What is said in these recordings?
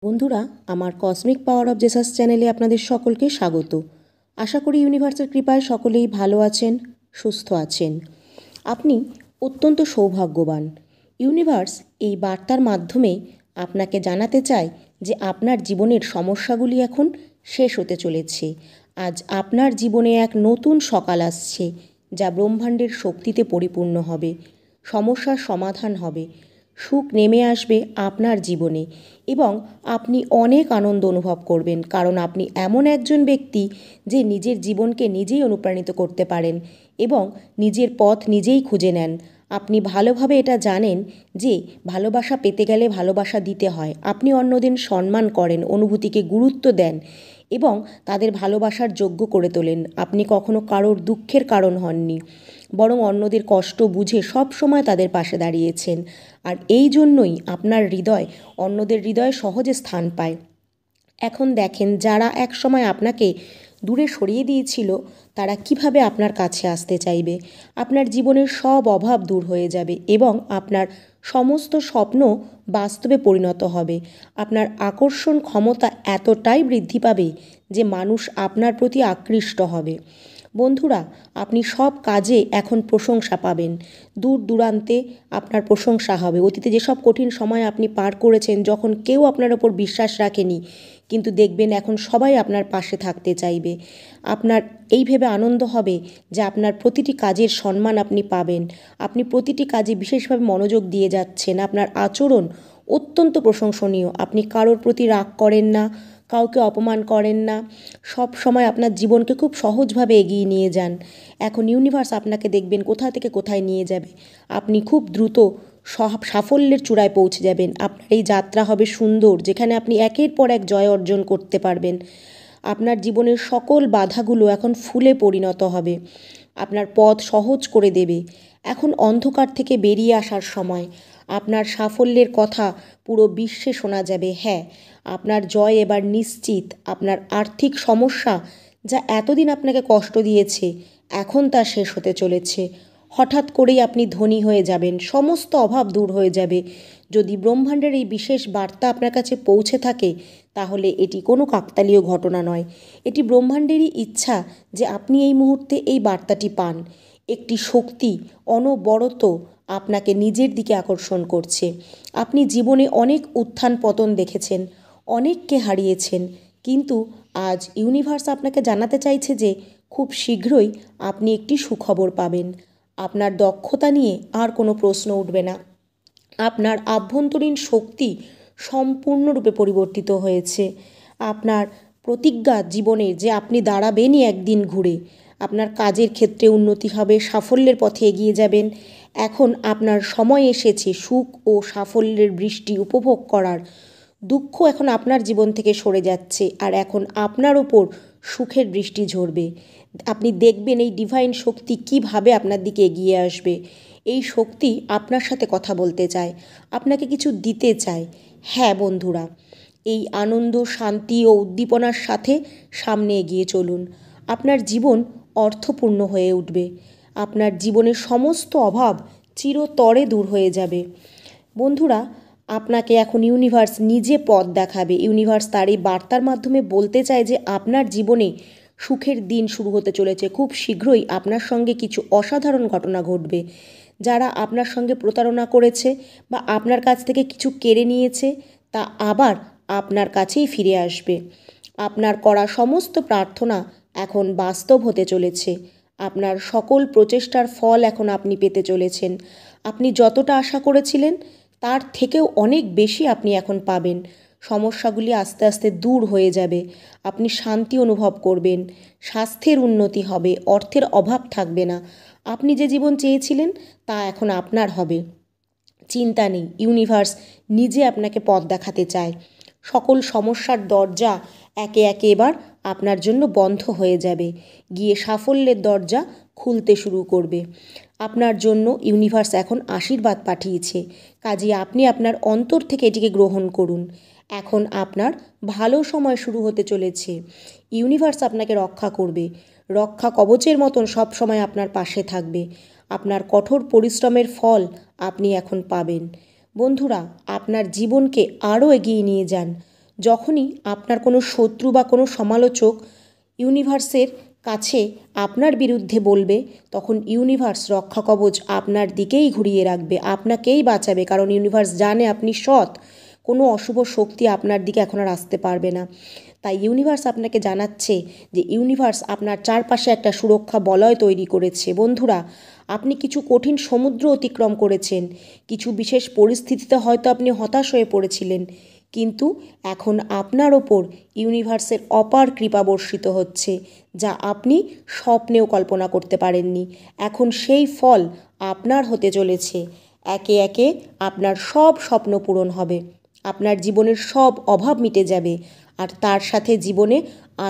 বন্ধুরা, আমার cosmic power of Jesus চ্যানেলে আপনাদের সকলকে স্বাগত। আশা করি ইউনিভার্সের কৃপায় সকলেই ভালো আছেন, সুস্থ আছেন। আপনি অত্যন্ত সৌভাগ্যবান। ইউনিভার্স এই বার্তার মাধ্যমে আপনাকে জানাতে চায় যে আপনার জীবনের সমস্যাগুলি এখন শেষ হতে চলেছে। আজ আপনার জীবনে এক নতুন সকাল আসছে, যা ব্রহ্মাণ্ডের শক্তিতে পরিপূর্ণ হবে। সমস্যার সমাধান হবে, সুখ নেমে আসবে আপনার জীবনে এবং আপনি অনেক আনন্দ অনুভব করবেন, কারণ আপনি এমন একজন ব্যক্তি যে নিজের জীবনকে নিজেই অনুপ্রাণিত করতে পারেন এবং নিজের পথ নিজেই খুঁজে নেন। আপনি ভালোভাবে এটা জানেন যে ভালোবাসা পেতে গেলে ভালোবাসা দিতে হয়। আপনি অন্যদের সম্মান করেন, অনুভূতিকে গুরুত্ব দেন এবং তাদের ভালোবাসার যোগ্য করে তোলেন। আপনি কখনো কারোর দুঃখের কারণ হননি, বরং অন্যদের কষ্ট বুঝে সব সময় তাদের পাশে দাঁড়িয়েছেন। আর এই জন্যই আপনার হৃদয় অন্যদের হৃদয়ে সহজে স্থান পায়। এখন দেখেন, যারা এক সময় আপনাকে দূরে সরিয়ে দিয়েছিল, তারা কিভাবে আপনার কাছে আসতে চাইবে। আপনার জীবনের সব অভাব দূর হয়ে যাবে এবং আপনার সমস্ত স্বপ্ন বাস্তবে পরিণত হবে। আপনার আকর্ষণ ক্ষমতা এতটাই বৃদ্ধি পাবে যে মানুষ আপনার প্রতি আকৃষ্ট হবে। বন্ধুরা, আপনি সব কাজে এখন প্রশংসা পাবেন। দূর দূরান্তে আপনার প্রশংসা হবে। অতীতে যেসব কঠিন সময় আপনি পার করেছেন, যখন কেউ আপনার ওপর বিশ্বাস রাখেনি, কিন্তু দেখবেন এখন সবাই আপনার পাশে থাকতে চাইবে। আপনার এই ভেবে আনন্দ হবে যে আপনার প্রতিটি কাজের সম্মান আপনি পাবেন। আপনি প্রতিটি কাজে বিশেষভাবে মনোযোগ দিয়ে যাচ্ছেন। আপনার আচরণ অত্যন্ত প্রশংসনীয়। আপনি কারোর প্রতি রাগ করেন না, কাউকে অপমান করেন না, সব সময় আপনার জীবনকে খুব সহজভাবে এগিয়ে নিয়ে যান। এখন ইউনিভার্স আপনাকে দেখবেন কোথা থেকে কোথায় নিয়ে যাবে। আপনি খুব দ্রুত সাফল্যের চূড়ায় পৌঁছে যাবেন। আপনার এই যাত্রা হবে সুন্দর, যেখানে আপনি একের পর এক জয় অর্জন করতে পারবেন। আপনার জীবনের সকল বাধাগুলো এখন ফুলে পরিণত হবে, আপনার পথ সহজ করে দেবে। এখন অন্ধকার থেকে বেরিয়ে আসার সময়। আপনার সাফল্যের কথা পুরো বিশ্বে শোনা যাবে। হ্যাঁ, আপনার জয় এবার নিশ্চিত। আপনার আর্থিক সমস্যা, যা এতদিন আপনাকে কষ্ট দিয়েছে, এখন তা শেষ হতে চলেছে। হঠাৎ করেই আপনি ধনী হয়ে যাবেন, সমস্ত অভাব দূর হয়ে যাবে। যদি ব্রহ্মাণ্ডের এই বিশেষ বার্তা আপনার কাছে পৌঁছে থাকে, তাহলে এটি কোনো কাকতালীয় ঘটনা নয়। এটি ব্রহ্মাণ্ডেরই ইচ্ছা যে আপনি এই মুহূর্তে এই বার্তাটি পান। একটি শক্তি অনবরত আপনাকে নিজের দিকে আকর্ষণ করছে। আপনি জীবনে অনেক উত্থান পতন দেখেছেন, অনেককে হারিয়েছেন, কিন্তু আজ ইউনিভার্স আপনাকে জানাতে চাইছে যে খুব শীঘ্রই আপনি একটি সুখবর পাবেন। আপনার দক্ষতা নিয়ে আর কোনো প্রশ্ন উঠবে না। আপনার আভ্যন্তরীণ শক্তি সম্পূর্ণরূপে পরিবর্তিত হয়েছে। আপনার প্রতিজ্ঞা জীবনের যে আপনি দাঁড়াবেনই একদিন ঘুরে। আপনার কাজের ক্ষেত্রে উন্নতি হবে, সাফল্যের পথে এগিয়ে যাবেন। এখন আপনার সময় এসেছে সুখ ও সাফল্যের বৃষ্টি উপভোগ করার। দুঃখ এখন আপনার জীবন থেকে সরে যাচ্ছে, আর এখন আপনার ওপর সুখের বৃষ্টি ঝরবে। আপনি দেখবেন এই ডিভাইন শক্তি কিভাবে আপনার দিকে এগিয়ে আসবে। এই শক্তি আপনার সাথে কথা বলতে চায়, আপনাকে কিছু দিতে চায়। হ্যাঁ বন্ধুরা, এই আনন্দ, শান্তি ও উদ্দীপনার সাথে সামনে এগিয়ে চলুন। আপনার জীবন অর্থপূর্ণ হয়ে উঠবে। আপনার জীবনের সমস্ত অভাব চিরতরে দূর হয়ে যাবে। বন্ধুরা, আপনাকে এখন ইউনিভার্স নিজে পথ দেখাবে। ইউনিভার্স তার এই বার্তার মাধ্যমে বলতে চায় যে আপনার জীবনে সুখের দিন শুরু হতে চলেছে। খুব শীঘ্রই আপনার সঙ্গে কিছু অসাধারণ ঘটনা ঘটবে। যারা আপনার সঙ্গে প্রতারণা করেছে বা আপনার কাছ থেকে কিছু কেড়ে নিয়েছে, তা আবার আপনার কাছেই ফিরে আসবে। আপনার করা সমস্ত প্রার্থনা এখন বাস্তব হতে চলেছে। আপনার সকল প্রচেষ্টার ফল এখন আপনি পেতে চলেছেন। আপনি যতটা আশা করেছিলেন, তার থেকেও অনেক বেশি আপনি এখন পাবেন। সমস্যাগুলি আস্তে আস্তে দূর হয়ে যাবে। আপনি শান্তি অনুভব করবেন, স্বাস্থ্যের উন্নতি হবে, অর্থের অভাব থাকবে না। আপনি যে জীবন চেয়েছিলেন তা এখন আপনার হবে। চিন্তা নেই, ইউনিভার্স নিজে আপনাকে পথ দেখাতে চায়। সকল সমস্যার দরজা একে একে এবার আপনার জন্য বন্ধ হয়ে যাবে, গিয়ে সাফল্যের দরজা খুলতে শুরু করবে। আপনার জন্য ইউনিভার্স এখন আশীর্বাদ পাঠিয়েছে, কাজে আপনি আপনার অন্তর থেকে এটিকে গ্রহণ করুন। এখন আপনার ভালো সময় শুরু হতে চলেছে। ইউনিভার্স আপনাকে রক্ষা করবে, রক্ষা কবচের মতন সব সময় আপনার পাশে থাকবে। আপনার কঠোর পরিশ্রমের ফল আপনি এখন পাবেন। বন্ধুরা, আপনার জীবনকে আরও এগিয়ে নিয়ে যান। যখনই আপনার কোনো শত্রু বা কোনো সমালোচক ইউনিভার্সের কাছে আপনার বিরুদ্ধে বলবে, তখন ইউনিভার্স রক্ষা কবচ আপনার দিকেই ঘুরিয়ে রাখবে, আপনাকেই বাঁচাবে। কারণ ইউনিভার্স জানে আপনি সৎ, কোনো অশুভ শক্তি আপনার দিকে এখন আর আসতে পারবে না। তাই ইউনিভার্স আপনাকে জানাচ্ছে যে ইউনিভার্স আপনার চারপাশে একটা সুরক্ষা বলয় তৈরি করেছে। বন্ধুরা, আপনি কিছু কঠিন সমুদ্র অতিক্রম করেছেন, কিছু বিশেষ পরিস্থিতিতে হয়তো আপনি হতাশ হয়ে পড়েছিলেন, কিন্তু এখন আপনার ওপর ইউনিভার্সের অপার কৃপা বর্ষিত হচ্ছে, যা আপনি স্বপ্নেও কল্পনা করতে পারেননি। এখন সেই ফল আপনার হতে চলেছে। একে একে আপনার সব স্বপ্ন পূরণ হবে, আপনার জীবনের সব অভাব মিটে যাবে, আর তার সাথে জীবনে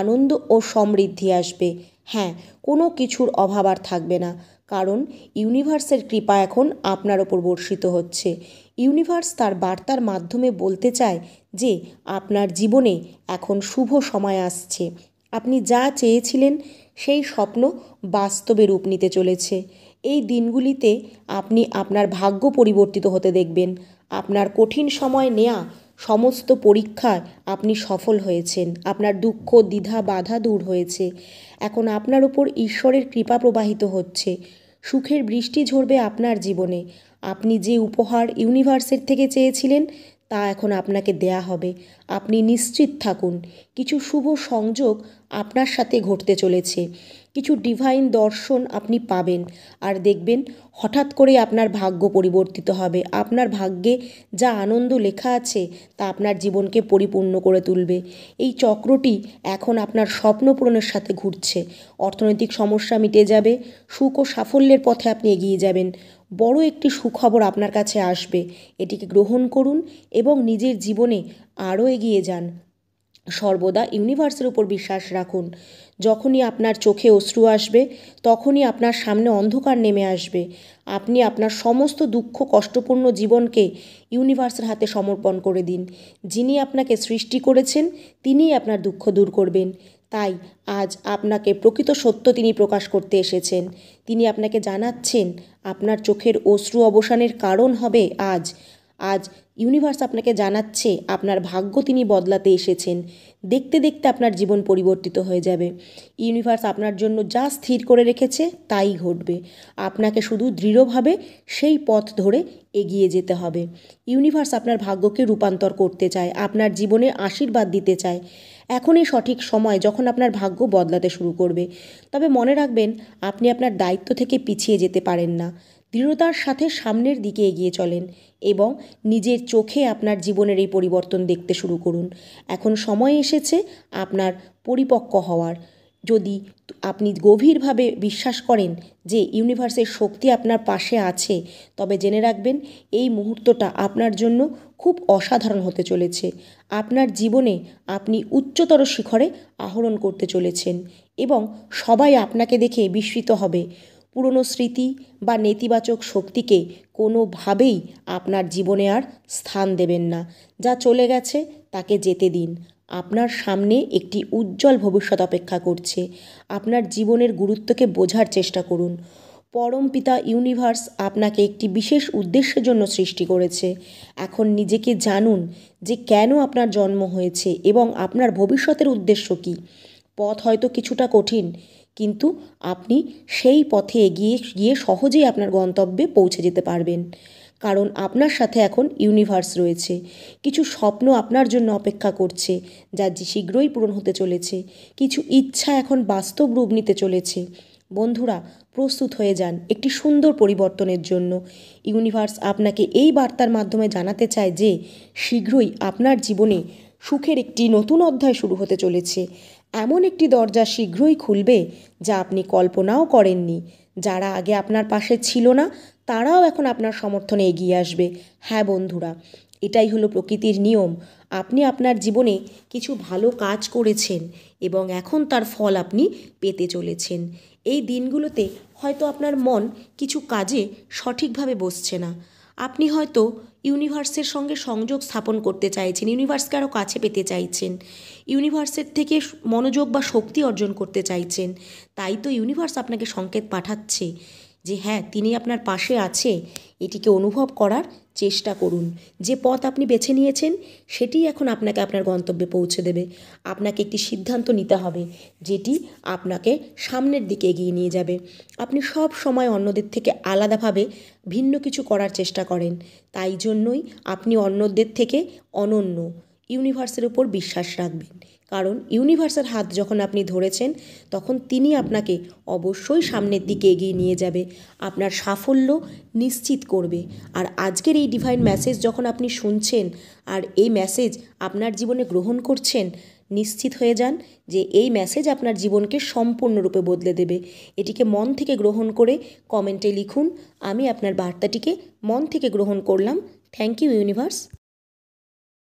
আনন্দ ও সমৃদ্ধি আসবে। হ্যাঁ, কোনো কিছুর অভাব আর থাকবে না, কারণ ইউনিভার্সের কৃপা এখন আপনার ওপর বর্ষিত হচ্ছে। ইউনিভার্স তার বার্তার মাধ্যমে বলতে চায় যে আপনার জীবনে এখন শুভ সময় আসছে। আপনি যা চেয়েছিলেন সেই স্বপ্ন বাস্তবে রূপ নিতে চলেছে। এই দিনগুলিতে আপনি আপনার ভাগ্য পরিবর্তিত হতে দেখবেন। আপনার কঠিন সময় নেয়া সমস্ত পরীক্ষায় আপনি সফল হয়েছেন, আপনার দুঃখ দ্বিধা বাধা দূর হয়েছে। এখন আপনার উপর ঈশ্বরের কৃপা প্রবাহিত হচ্ছে, সুখের বৃষ্টি ঝরবে আপনার জীবনে। আপনি যে উপহার ইউনিভার্সের থেকে চেয়েছিলেন তা এখন আপনাকে দেয়া হবে। আপনি নিশ্চিত থাকুন, কিছু শুভ সংযোগ আপনার সাথে ঘটতে চলেছে, কিছু ডিভাইন দর্শন আপনি পাবেন, আর দেখবেন হঠাৎ করে আপনার ভাগ্য পরিবর্তিত হবে। আপনার ভাগ্যে যা আনন্দ লেখা আছে তা আপনার জীবনকে পরিপূর্ণ করে তুলবে। এই চক্রটি এখন আপনার স্বপ্ন পূরণের সাথে ঘুরছে। অর্থনৈতিক সমস্যা মিটে যাবে, সুখ ও সাফল্যের পথে আপনি এগিয়ে যাবেন। বড় একটি সুখবর আপনার কাছে আসবে, এটিকে গ্রহণ করুন এবং নিজের জীবনে আরও এগিয়ে যান। সর্বদা ইউনিভার্সের উপর বিশ্বাস রাখুন। যখনই আপনার চোখে অশ্রু আসবে, তখনই আপনার সামনে অন্ধকার নেমে আসবে। আপনি আপনার সমস্ত দুঃখ কষ্টপূর্ণ জীবনকে ইউনিভার্সের হাতে সমর্পণ করে দিন। যিনি আপনাকে সৃষ্টি করেছেন তিনিই আপনার দুঃখ দূর করবেন। তাই আজ আপনাকে প্রকৃত সত্য তিনি প্রকাশ করতে এসেছেন। তিনি আপনাকে জানাচ্ছেন আপনার চোখের অশ্রু অবসানের কারণ হবে আজ। আজ ইউনিভার্স আপনাকে জানাচ্ছে আপনার ভাগ্য তিনি বদলাতে এসেছেন। দেখতে দেখতে আপনার জীবন পরিবর্তিত হয়ে যাবে। ইউনিভার্স আপনার জন্য যা স্থির করে রেখেছে তাই ঘটবে। আপনাকে শুধু দৃঢ়ভাবে সেই পথ ধরে এগিয়ে যেতে হবে। ইউনিভার্স আপনার ভাগ্যকে রূপান্তর করতে চায়, আপনার জীবনে আশীর্বাদ দিতে চায়। এখনই সঠিক সময় যখন আপনার ভাগ্য বদলাতে শুরু করবে। তবে মনে রাখবেন, আপনি আপনার দায়িত্ব থেকে পিছিয়ে যেতে পারেন না। দৃঢ়তার সাথে সামনের দিকে এগিয়ে চলেন এবং নিজের চোখে আপনার জীবনের এই পরিবর্তন দেখতে শুরু করুন। এখন সময় এসেছে আপনার পরিপক্ক হওয়ার। যদি আপনি গভীরভাবে বিশ্বাস করেন যে ইউনিভার্সের শক্তি আপনার পাশে আছে, তবে জেনে রাখবেন এই মুহূর্তটা আপনার জন্য খুব অসাধারণ হতে চলেছে। আপনার জীবনে আপনি উচ্চতর শিখরে আরোহণ করতে চলেছেন এবং সবাই আপনাকে দেখে বিস্মিত হবে। পুরনো স্মৃতি বা নেতিবাচক শক্তিকে কোনোভাবেই আপনার জীবনে আর স্থান দেবেন না। যা চলে গেছে তাকে যেতে দিন। আপনার সামনে একটি উজ্জ্বল ভবিষ্যৎ অপেক্ষা করছে। আপনার জীবনের গুরুত্বকে বোঝার চেষ্টা করুন। পরমপিতা ইউনিভার্স আপনাকে একটি বিশেষ উদ্দেশ্যের জন্য সৃষ্টি করেছে। এখন নিজেকে জানুন যে কেন আপনার জন্ম হয়েছে এবং আপনার ভবিষ্যতের উদ্দেশ্য কী। পথ হয়তো কিছুটা কঠিন, কিন্তু আপনি সেই পথে এগিয়ে গিয়ে সহজেই আপনার গন্তব্যে পৌঁছে যেতে পারবেন, কারণ আপনার সাথে এখন ইউনিভার্স রয়েছে। কিছু স্বপ্ন আপনার জন্য অপেক্ষা করছে, যা শীঘ্রই পূরণ হতে চলেছে। কিছু ইচ্ছা এখন বাস্তব রূপ নিতে চলেছে। বন্ধুরা, প্রস্তুত হয়ে যান একটি সুন্দর পরিবর্তনের জন্য। ইউনিভার্স আপনাকে এই বার্তার মাধ্যমে জানাতে চায় যে শীঘ্রই আপনার জীবনে সুখের একটি নতুন অধ্যায় শুরু হতে চলেছে। এমন একটি দরজা শীঘ্রই খুলবে যা আপনি কল্পনাও করেননি। যারা আগে আপনার পাশে ছিল না তারাও এখন আপনার সমর্থনে এগিয়ে আসবে। হ্যাঁ বন্ধুরা, এটাই হলো প্রকৃতির নিয়ম। আপনি আপনার জীবনে কিছু ভালো কাজ করেছেন এবং এখন তার ফল আপনি পেতে চলেছেন। এই দিনগুলোতে হয়তো আপনার মন কিছু কাজে সঠিকভাবে বসছে না। আপনি হয়তো ইউনিভার্সের সঙ্গে সংযোগ স্থাপন করতে চাইছেন, ইউনিভার্সকে আরও কাছে পেতে চাইছেন, ইউনিভার্সের থেকে মনোযোগ বা শক্তি অর্জন করতে চাইছেন। তাই তো ইউনিভার্স আপনাকে সংকেত পাঠাচ্ছে যে হ্যাঁ, তিনি আপনার পাশে আছে, এটিকে অনুভব করার চেষ্টা করুন। যে পথ আপনি বেছে নিয়েছেন সেটিই এখন আপনাকে আপনার গন্তব্যে পৌঁছে দেবে। আপনাকে একটি সিদ্ধান্ত নিতে হবে যেটি আপনাকে সামনের দিকে এগিয়ে নিয়ে যাবে। আপনি সব সময় অন্যদের থেকে আলাদাভাবে ভিন্ন কিছু করার চেষ্টা করেন, তাই জন্যই আপনি অন্যদের থেকে অনন্য। ইউনিভার্সের উপর বিশ্বাস রাখবেন, কারণ ইউনিভার্সের হাত যখন আপনি ধরেছেন তখন তিনি আপনাকে অবশ্যই সামনের দিকে এগিয়ে নিয়ে যাবে, আপনার সাফল্য নিশ্চিত করবে। আর আজকের এই ডিভাইন মেসেজ যখন আপনি শুনছেন আর এই মেসেজ আপনার জীবনে গ্রহণ করছেন, নিশ্চিত হয়ে যান যে এই মেসেজ আপনার জীবনকে সম্পূর্ণরূপে বদলে দেবে। এটিকে মন থেকে গ্রহণ করে কমেন্টে লিখুন, আমি আপনার বার্তাটিকে মন থেকে গ্রহণ করলাম। Thank you universe.